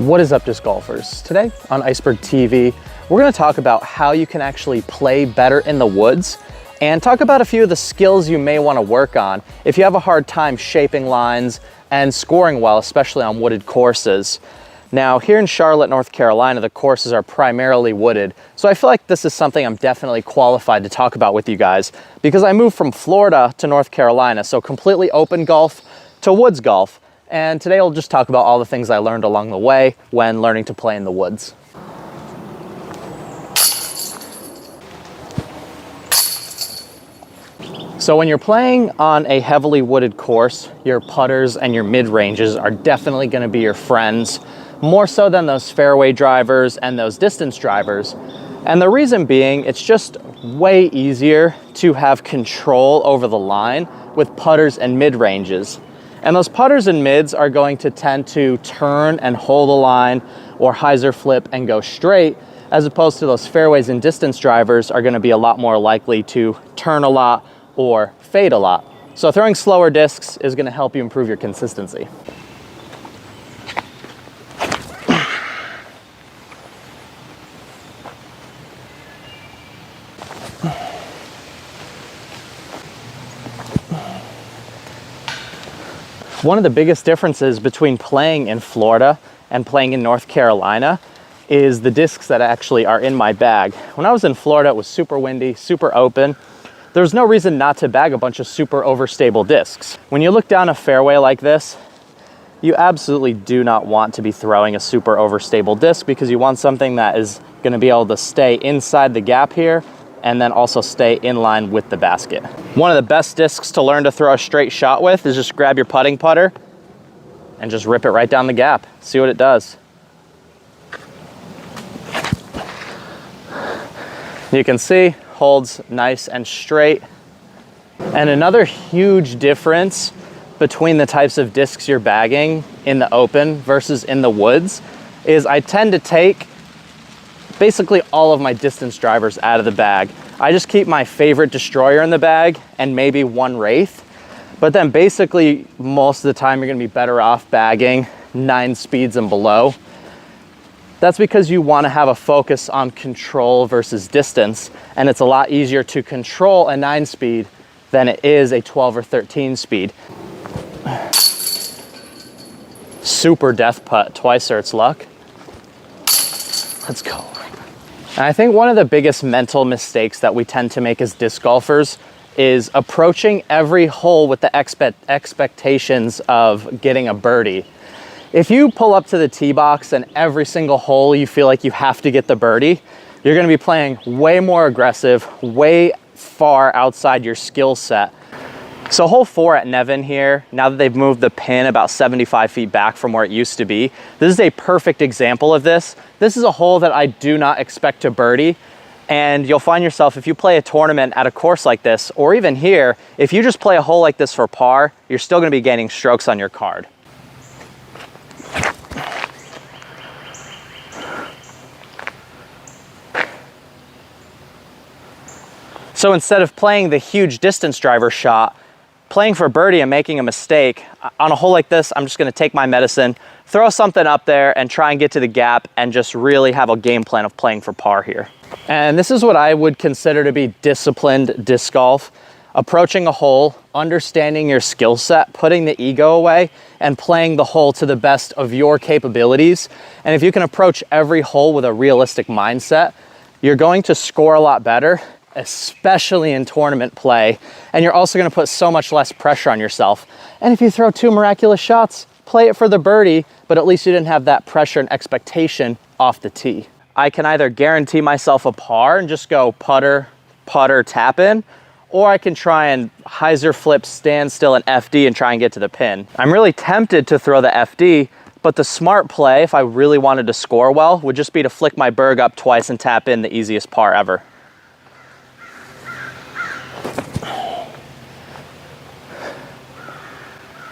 What is up, disc golfers? Today on Iceberg TV, we're going to talk about how you can actually play better in the woods and talk about a few of the skills you may want to work on if you have a hard time shaping lines and scoring well, especially on wooded courses. Now, here in Charlotte, North Carolina, the courses are primarily wooded, so I feel like this is something I'm definitely qualified to talk about with you guys because I moved from Florida to North Carolina, so completely open golf to woods golf. And today I'll just talk about all the things I learned along the way when learning to play in the woods. So when you're playing on a heavily wooded course, your putters and your mid-ranges are definitely going to be your friends, more so than those fairway drivers and those distance drivers. And the reason being, it's just way easier to have control over the line with putters and mid-ranges. And those putters and mids are going to tend to turn and hold the line or hyzer flip and go straight, as opposed to those fairways and distance drivers are going to be a lot more likely to turn a lot or fade a lot. So throwing slower discs is going to help you improve your consistency. One of the biggest differences between playing in Florida and playing in North Carolina is the discs that actually are in my bag. When I was in Florida, it was super windy, super open. There's no reason not to bag a bunch of super overstable discs. When you look down a fairway like this, you absolutely do not want to be throwing a super overstable disc because you want something that is going to be able to stay inside the gap here and then also stay in line with the basket. One of the best discs to learn to throw a straight shot with is just grab your putting putter and just rip it right down the gap. See what it does. You can see, holds nice and straight. And another huge difference between the types of discs you're bagging in the open versus in the woods is I tend to take basically all of my distance drivers out of the bag. I just keep my favorite destroyer in the bag and maybe one wraith. But then basically most of the time you're gonna be better off bagging 9 speeds and below. That's because you wanna have a focus on control versus distance, and it's a lot easier to control a 9 speed than it is a 12 or 13 speed. Super death putt, twice or it's luck. Let's go. And I think one of the biggest mental mistakes that we tend to make as disc golfers is approaching every hole with the expectations of getting a birdie. If you pull up to the tee box and every single hole you feel like you have to get the birdie, you're going to be playing way more aggressive, way far outside your skill set. So hole 4 at Nevin here, now that they've moved the pin about 75 feet back from where it used to be, this is a perfect example of this. This is a hole that I do not expect to birdie. And you'll find yourself, if you play a tournament at a course like this, or even here, if you just play a hole like this for par, you're still gonna be gaining strokes on your card. So instead of playing the huge distance driver shot, playing for birdie and making a mistake, on a hole like this, I'm just gonna take my medicine, throw something up there and try and get to the gap and just really have a game plan of playing for par here. And this is what I would consider to be disciplined disc golf. Approaching a hole, understanding your skill set, putting the ego away, and playing the hole to the best of your capabilities. And if you can approach every hole with a realistic mindset, you're going to score a lot better, especially in tournament play, and you're also going to put so much less pressure on yourself. And if you throw 2 miraculous shots, play it for the birdie, but at least you didn't have that pressure and expectation off the tee. I can either guarantee myself a par and just go putter, putter, tap in, or I can try and hyzer flip, stand still, and FD and try and get to the pin. I'm really tempted to throw the FD, but the smart play, if I really wanted to score well, would just be to flick my berg up twice and tap in, the easiest par ever.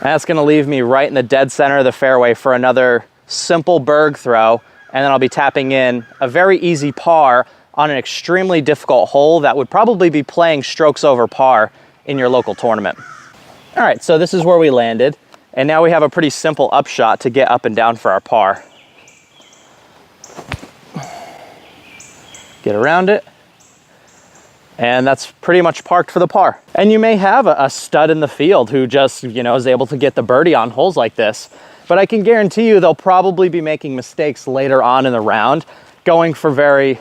That's gonna leave me right in the dead center of the fairway for another simple berg throw, and then I'll be tapping in a very easy par on an extremely difficult hole that would probably be playing strokes over par in your local tournament. All right, so this is where we landed, and now we have a pretty simple upshot to get up and down for our par. get around it, and that's pretty much parked for the par. And you may have a stud in the field who just, you know, is able to get the birdie on holes like this, but I can guarantee you they'll probably be making mistakes later on in the round, going for very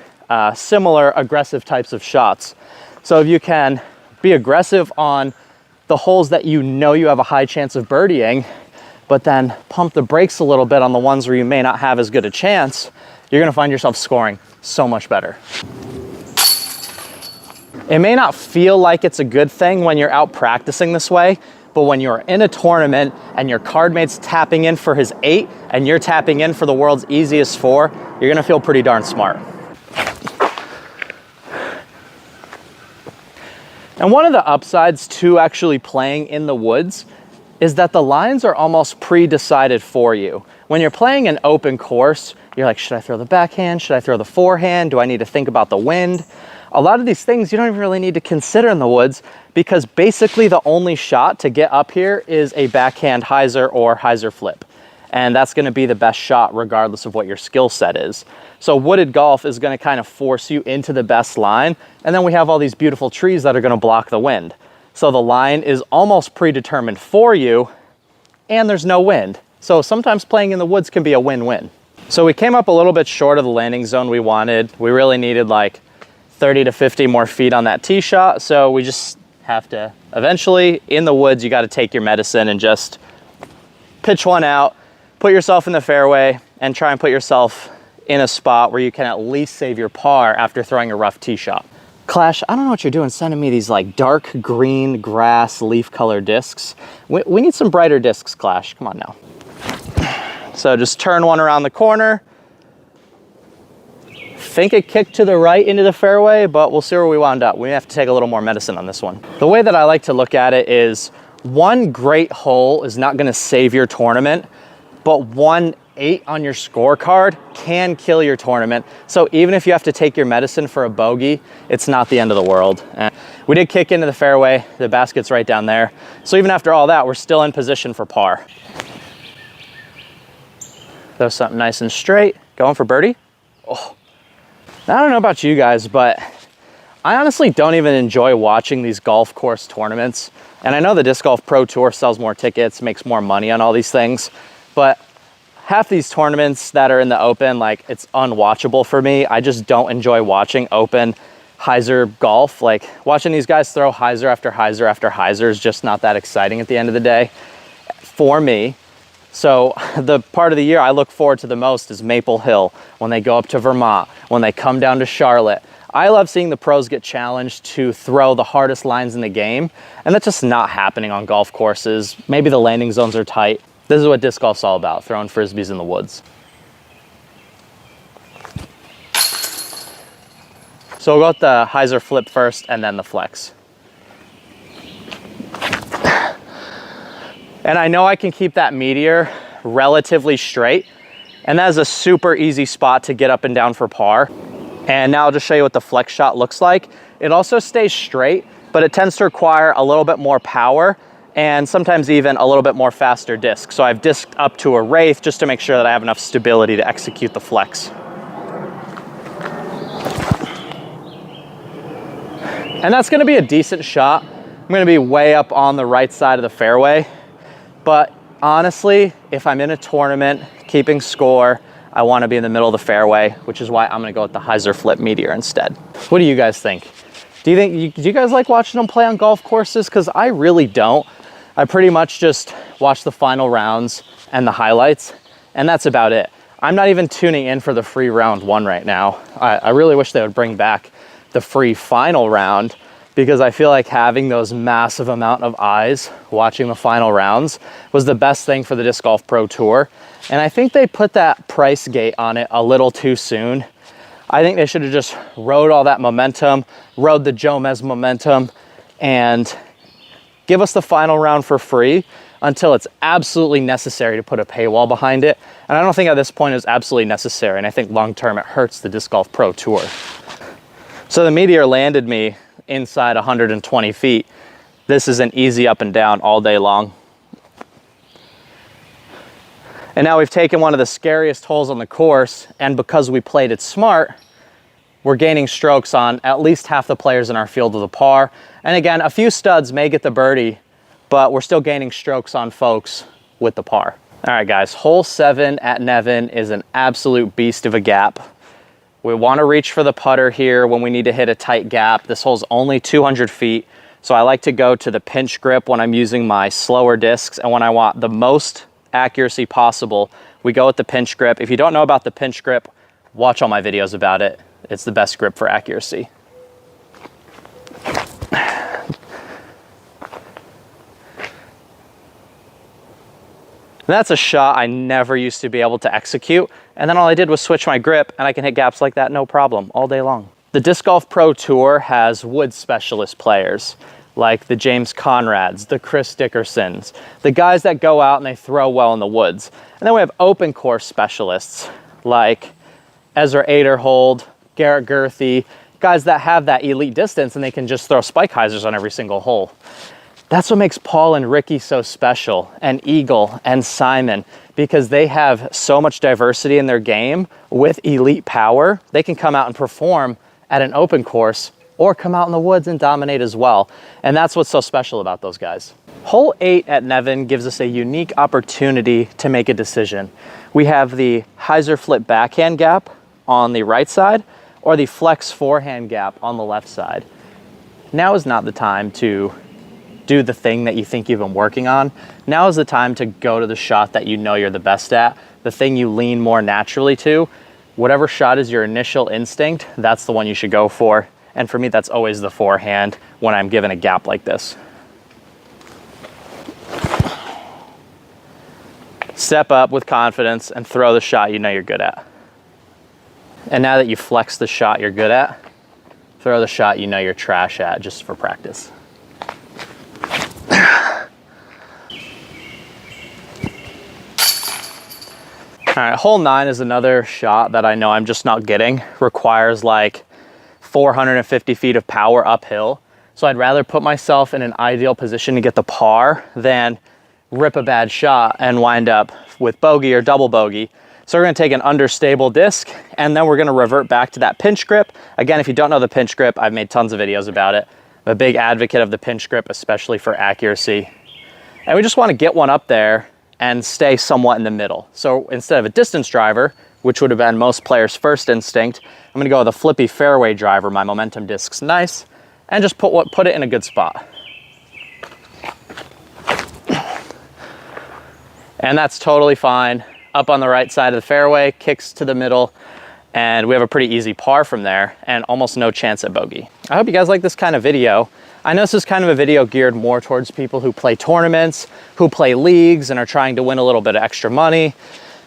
similar aggressive types of shots. So if you can be aggressive on the holes that you know you have a high chance of birdieing, but then pump the brakes a little bit on the ones where you may not have as good a chance, you're gonna find yourself scoring so much better. It may not feel like it's a good thing when you're out practicing this way, but when you're in a tournament and your card mate's tapping in for his 8 and you're tapping in for the world's easiest 4, you're gonna feel pretty darn smart. And one of the upsides to actually playing in the woods is that the lines are almost pre-decided for you. When you're playing an open course, you're like, should I throw the backhand? Should I throw the forehand? Do I need to think about the wind? A lot of these things you don't even really need to consider in the woods, because basically the only shot to get up here is a backhand hyzer or hyzer flip. And that's gonna be the best shot regardless of what your skill set is. So wooded golf is gonna kind of force you into the best line. And then we have all these beautiful trees that are gonna block the wind. So the line is almost predetermined for you and there's no wind. So sometimes playing in the woods can be a win-win. So we came up a little bit short of the landing zone we wanted. We really needed like 30 to 50 more feet on that tee shot. So we just have to eventually, in the woods, you got to take your medicine and just pitch one out, put yourself in the fairway, and try and put yourself in a spot where you can at least save your par after throwing a rough tee shot. Clash, I don't know what you're doing sending me these like dark green grass leaf color discs. We need some brighter discs, Clash. Come on now. So just turn one around the corner. Think it kicked to the right into the fairway, but we'll see where we wound up. We have to take a little more medicine on this one. The way that I like to look at it is one great hole is not gonna save your tournament, but 1-8 on your scorecard can kill your tournament. So even if you have to take your medicine for a bogey, it's not the end of the world. And we did kick into the fairway. The basket's right down there. So even after all that, we're still in position for par. Throw something nice and straight. Going for birdie. Oh. I don't know about you guys, but I honestly don't even enjoy watching these golf course tournaments. And I know the Disc Golf Pro Tour sells more tickets, makes more money on all these things, but half these tournaments that are in the open, like, it's unwatchable for me. I just don't enjoy watching open hyzer golf. Like, watching these guys throw hyzer after hyzer after hyzer is just not that exciting at the end of the day for me. So the part of the year I look forward to the most is Maple Hill, when they go up to Vermont, when they come down to Charlotte. I love seeing the pros get challenged to throw the hardest lines in the game, and that's just not happening on golf courses. Maybe the landing zones are tight. This is what disc golf's all about, throwing frisbees in the woods. So we'll go with the hyzer flip first and then the flex. And I know I can keep that meteor relatively straight, and that is a super easy spot to get up and down for par. And now I'll just show you what the flex shot looks like. It also stays straight, but it tends to require a little bit more power and sometimes even a little bit more faster disc. So I've disked up to a wraith just to make sure that I have enough stability to execute the flex. And that's gonna be a decent shot. I'm gonna be way up on the right side of the fairway. But honestly, if I'm in a tournament, keeping score, I want to be in the middle of the fairway, which is why I'm going to go with the hyzer flip meteor instead. What do you guys think? Do you guys like watching them play on golf courses? Because I really don't. I pretty much just watch the final rounds and the highlights, and that's about it. I'm not even tuning in for the free round 1 right now. I really wish they would bring back the free final round, because I feel like having those massive amount of eyes watching the final rounds was the best thing for the Disc Golf Pro Tour. And I think they put that price gate on it a little too soon. I think they should have just rode all that momentum, rode the Jomez momentum, and give us the final round for free until it's absolutely necessary to put a paywall behind it. And I don't think at this point it's absolutely necessary. And I think long-term it hurts the Disc Golf Pro Tour. So the meteor landed me inside 120 feet. This is an easy up and down all day long. And now we've taken one of the scariest holes on the course, and because we played it smart, we're gaining strokes on at least half the players in our field with a par. And again, a few studs may get the birdie, but we're still gaining strokes on folks with the par. All right, guys, hole 7 at Nevin is an absolute beast of a gap. We want to reach for the putter here when we need to hit a tight gap. This hole's only 200 feet, so I like to go to the pinch grip when I'm using my slower discs, and when I want the most accuracy possible, we go with the pinch grip. If you don't know about the pinch grip, watch all my videos about it. It's the best grip for accuracy. That's a shot I never used to be able to execute, and then all I did was switch my grip and I can hit gaps like that no problem all day long. The Disc Golf Pro Tour has wood specialist players like the James Conrads, the Chris Dickersons, the guys that go out and they throw well in the woods. And then we have open course specialists like Ezra Aderhold, Garrett Gerthy, guys that have that elite distance and they can just throw spike hyzers on every single hole. That's what makes Paul and Ricky so special, and Eagle and Simon, because they have so much diversity in their game with elite power. They can come out and perform at an open course or come out in the woods and dominate as well. And that's what's so special about those guys. Hole 8 at Nevin gives us a unique opportunity to make a decision. We have the hyzer flip backhand gap on the right side or the flex forehand gap on the left side. Now is not the time to do the thing that you think you've been working on. Now is the time to go to the shot that you know you're the best at, the thing you lean more naturally to. Whatever shot is your initial instinct, that's the one you should go for. And for me, that's always the forehand when I'm given a gap like this. Step up with confidence and throw the shot you know you're good at. And now that you flex the shot you're good at, throw the shot you know you're trash at just for practice. All right, hole 9 is another shot that I know I'm just not getting. Requires like 450 feet of power uphill. So I'd rather put myself in an ideal position to get the par than rip a bad shot and wind up with bogey or double bogey. So we're gonna take an understable disc and then we're gonna revert back to that pinch grip. Again, if you don't know the pinch grip, I've made tons of videos about it. I'm a big advocate of the pinch grip, especially for accuracy. And we just wanna get one up there and stay somewhat in the middle. So instead of a distance driver, which would have been most players' first instinct, I'm gonna go with a flippy fairway driver. My momentum disc's nice, and just put it in a good spot. And that's totally fine. Up on the right side of the fairway, kicks to the middle, and we have a pretty easy par from there and almost no chance at bogey. I hope you guys like this kind of video. I know this is kind of a video geared more towards people who play tournaments, who play leagues and are trying to win a little bit of extra money,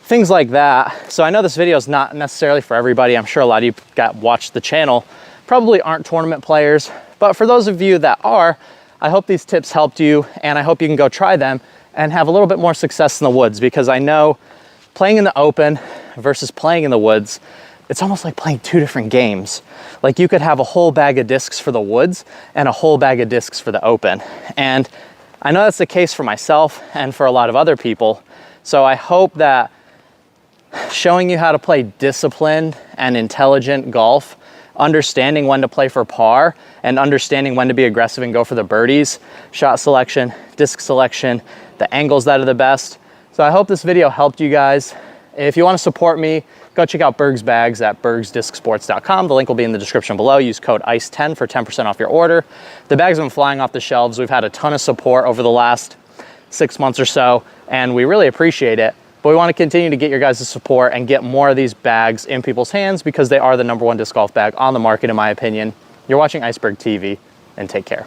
things like that. So I know this video is not necessarily for everybody. I'm sure a lot of you that watch the channel probably aren't tournament players, but for those of you that are, I hope these tips helped you and I hope you can go try them and have a little bit more success in the woods, because I know playing in the open versus playing in the woods, it's almost like playing two different games. Like you could have a whole bag of discs for the woods and a whole bag of discs for the open. And I know that's the case for myself and for a lot of other people. So I hope that showing you how to play disciplined and intelligent golf, understanding when to play for par and understanding when to be aggressive and go for the birdies, shot selection, disc selection, the angles that are the best. So I hope this video helped you guys. If you want to support me, go check out Berg's Bags at bergsdiscsports.com. The link will be in the description below. Use code ICE10 for 10% off your order. The bags have been flying off the shelves. We've had a ton of support over the last 6 months or so, and we really appreciate it. But we want to continue to get your guys' support and get more of these bags in people's hands because they are the #1 disc golf bag on the market, in my opinion. You're watching Iceberg TV, and take care.